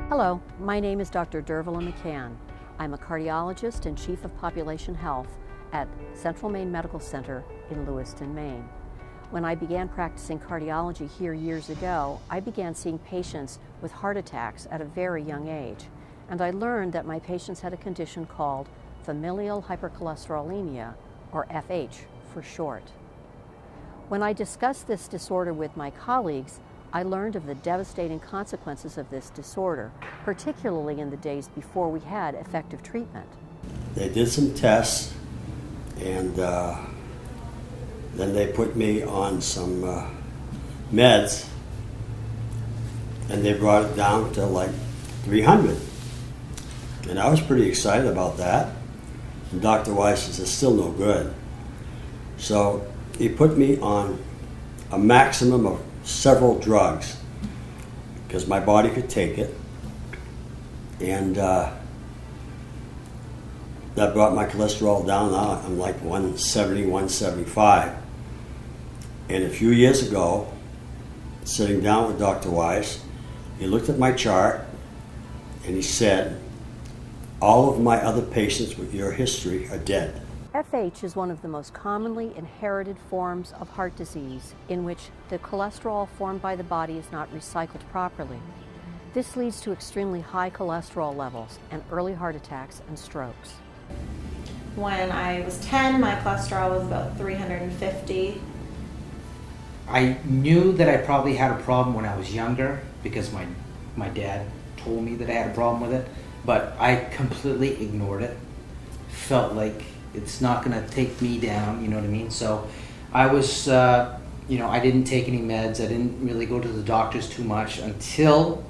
Hello, my name is Dr. Dervila McCann. I'm a cardiologist and Chief of Population Health at Central Maine Medical Center in Lewiston, Maine. When I began practicing cardiology here years ago, I began seeing patients with heart attacks at a very young age, and I learned that my patients had a condition called familial hypercholesterolemia, or FH for short. When I discussed this disorder with my colleagues, I learned of the devastating consequences of this disorder, particularly in the days before we had effective treatment. They did some tests, and then they put me on some meds, and they brought it down to like 300. And I was pretty excited about that. And Dr. Weiss says, it's still no good. So he put me on a maximum of several drugs because my body could take it, and that brought my cholesterol down. Now I'm like 170, 175. And a few years ago, sitting down with Dr. Weiss, he looked at my chart and he said, all of my other patients with your history are dead. FH is one of the most commonly inherited forms of heart disease in which the cholesterol formed by the body is not recycled properly. This leads to extremely high cholesterol levels and early heart attacks and strokes. When I was 10, my cholesterol was about 350. I knew that I probably had a problem when I was younger because my dad told me that I had a problem with it, but I completely ignored it. Felt like it's not going to take me down, you know what I mean? So I was, I didn't take any meds. I didn't really go to the doctors too much until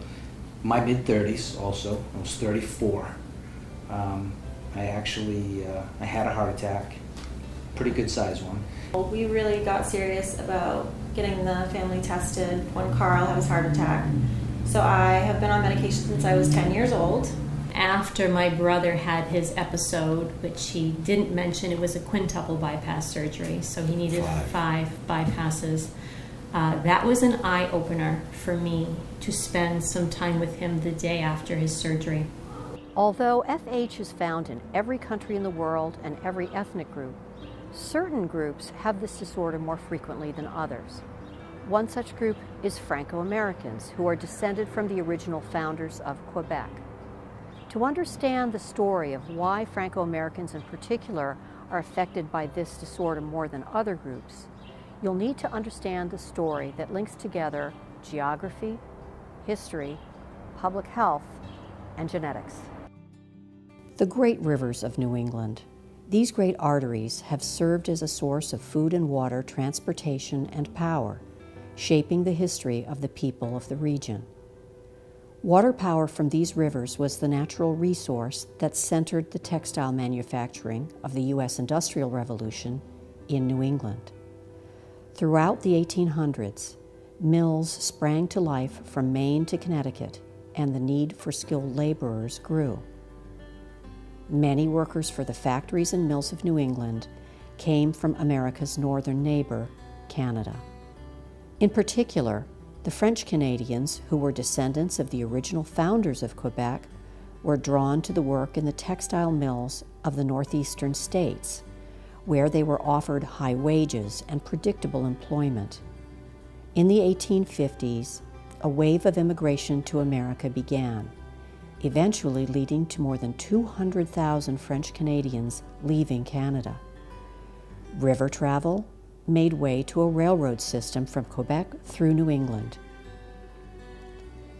my mid-30s also. I was 34. I had a heart attack, pretty good size one. We really got serious about getting the family tested when Carl had his heart attack. So I have been on medication since I was 10 years old. After my brother had his episode, which he didn't mention, it was a quintuple bypass surgery, so he needed 5 bypasses. That was an eye-opener for me to spend some time with him the day after his surgery. Although FH is found in every country in the world and every ethnic group, certain groups have this disorder more frequently than others. One such group is Franco-Americans, who are descended from the original founders of Quebec. To understand the story of why Franco-Americans in particular are affected by this disorder more than other groups, you'll need to understand the story that links together geography, history, public health, and genetics. The great rivers of New England. These great arteries have served as a source of food and water, transportation, and power, shaping the history of the people of the region. Water power from these rivers was the natural resource that centered the textile manufacturing of the U.S. Industrial Revolution in New England. Throughout the 1800s, mills sprang to life from Maine to Connecticut, and the need for skilled laborers grew. Many workers for the factories and mills of New England came from America's northern neighbor, Canada. In particular, the French Canadians, who were descendants of the original founders of Quebec, were drawn to the work in the textile mills of the northeastern states, where they were offered high wages and predictable employment. In the 1850s, a wave of immigration to America began, eventually leading to more than 200,000 French Canadians leaving Canada. River travel made way to a railroad system from Quebec through New England.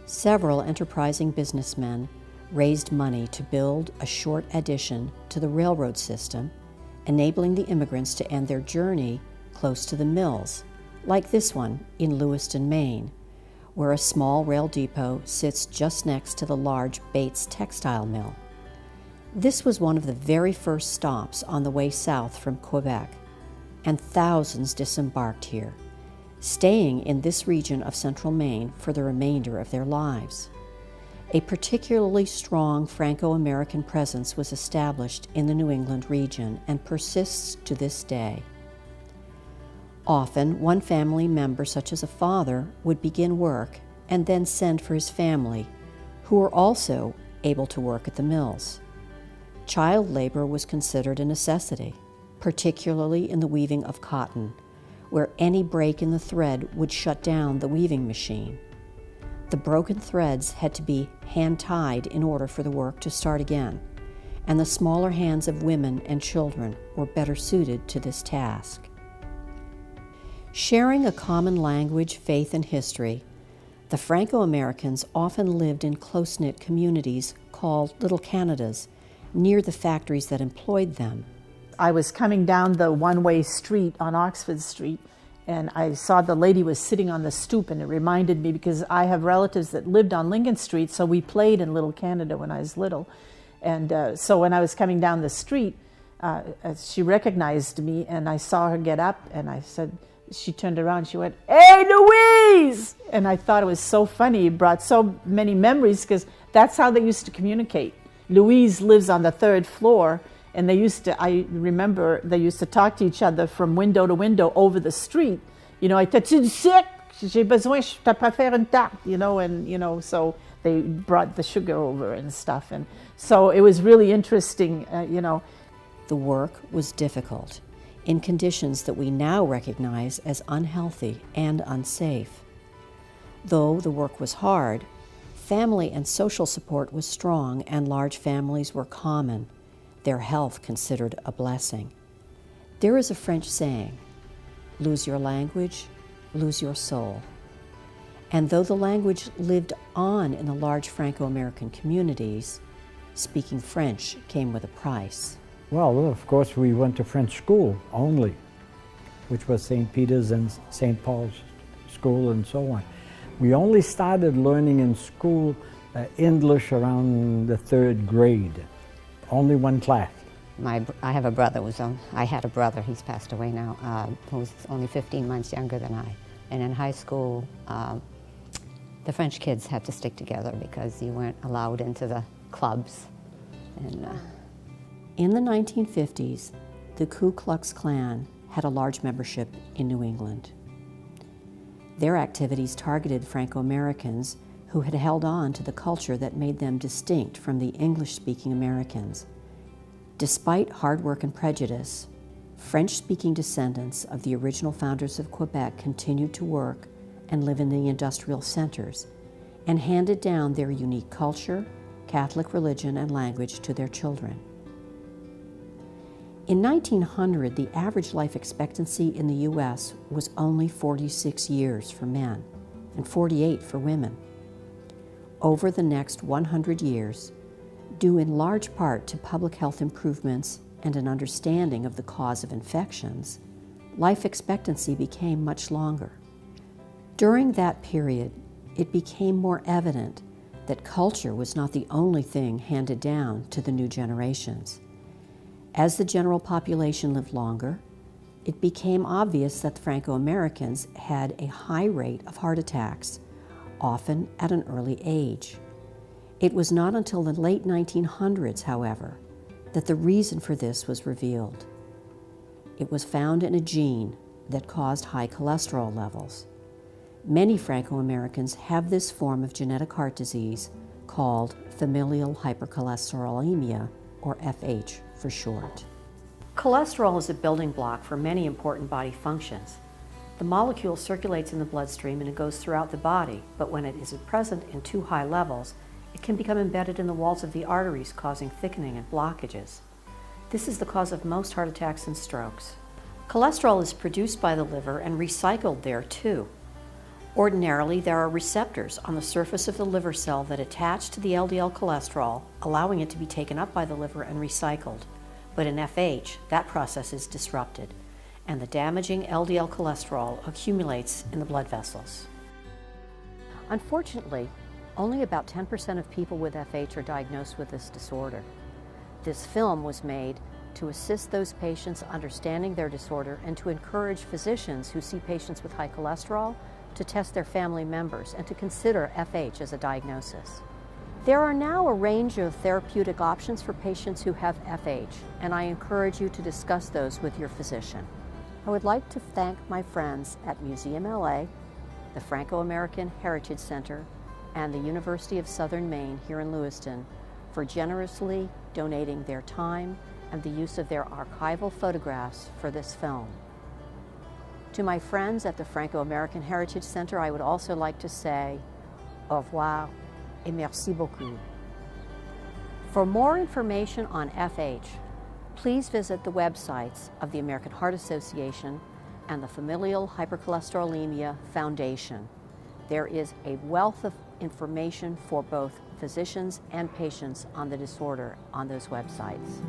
Several enterprising businessmen raised money to build a short addition to the railroad system, enabling the immigrants to end their journey close to the mills, like this one in Lewiston, Maine, where a small rail depot sits just next to the large Bates textile mill. This was one of the very first stops on the way south from Quebec, and thousands disembarked here, staying in this region of central Maine for the remainder of their lives. A particularly strong Franco-American presence was established in the New England region and persists to this day. Often, one family member, such as a father, would begin work and then send for his family, who were also able to work at the mills. Child labor was considered a necessity, particularly in the weaving of cotton, where any break in the thread would shut down the weaving machine. The broken threads had to be hand-tied in order for the work to start again, and the smaller hands of women and children were better suited to this task. Sharing a common language, faith, and history, the Franco-Americans often lived in close-knit communities called Little Canadas near the factories that employed them. I was coming down the one-way street on Oxford Street, and I saw the lady was sitting on the stoop, and it reminded me because I have relatives that lived on Lincoln Street, so we played in Little Canada when I was little. And so when I was coming down the street, she recognized me, and I saw her get up, and I said, she turned around, she went, "Hey, Louise!" And I thought it was so funny. It brought so many memories because that's how they used to communicate. Louise lives on the 3rd floor, and I remember they used to talk to each other from window to window over the street. You know, "T'as-tu du sucre? J'ai besoin, je t'ai pas faire une tarte," you know, and, you know, so they brought the sugar over and stuff. And so it was really interesting, you know. The work was difficult, in conditions that we now recognize as unhealthy and unsafe. Though the work was hard, family and social support was strong and large families were common, their health considered a blessing. There is a French saying, "Lose your language, lose your soul." And though the language lived on in the large Franco-American communities, speaking French came with a price. Well, of course, we went to French school only, which was St. Peter's and St. Paul's School and so on. We only started learning in school English around the 3rd grade, only one class. I have a brother, I had a brother, he's passed away now, who was only 15 months younger than I. And in high school, the French kids had to stick together because you weren't allowed into the clubs. And in the 1950s, the Ku Klux Klan had a large membership in New England. Their activities targeted Franco-Americans who had held on to the culture that made them distinct from the English-speaking Americans. Despite hard work and prejudice, French-speaking descendants of the original founders of Quebec continued to work and live in the industrial centers and handed down their unique culture, Catholic religion, and language to their children. In 1900, the average life expectancy in the U.S. was only 46 years for men and 48 for women. Over the next 100 years, due in large part to public health improvements and an understanding of the cause of infections, life expectancy became much longer. During that period, it became more evident that culture was not the only thing handed down to the new generations. As the general population lived longer, it became obvious that the Franco-Americans had a high rate of heart attacks, often at an early age. It was not until the late 1900s, however, that the reason for this was revealed. It was found in a gene that caused high cholesterol levels. Many Franco-Americans have this form of genetic heart disease called familial hypercholesterolemia, or FH for short. Cholesterol is a building block for many important body functions. The molecule circulates in the bloodstream and it goes throughout the body, but when it is present in too high levels, it can become embedded in the walls of the arteries, causing thickening and blockages. This is the cause of most heart attacks and strokes. Cholesterol is produced by the liver and recycled there too. Ordinarily, there are receptors on the surface of the liver cell that attach to the LDL cholesterol, allowing it to be taken up by the liver and recycled. But in FH, that process is disrupted, and the damaging LDL cholesterol accumulates in the blood vessels. Unfortunately, only about 10% of people with FH are diagnosed with this disorder. This film was made to assist those patients understanding their disorder and to encourage physicians who see patients with high cholesterol to test their family members and to consider FH as a diagnosis. There are now a range of therapeutic options for patients who have FH, and I encourage you to discuss those with your physician. I would like to thank my friends at Museum LA, the Franco-American Heritage Center, and the University of Southern Maine here in Lewiston for generously donating their time and the use of their archival photographs for this film. To my friends at the Franco-American Heritage Center, I would also like to say au revoir et merci beaucoup. For more information on FH, please visit the websites of the American Heart Association and the Familial Hypercholesterolemia Foundation. There is a wealth of information for both physicians and patients on the disorder on those websites.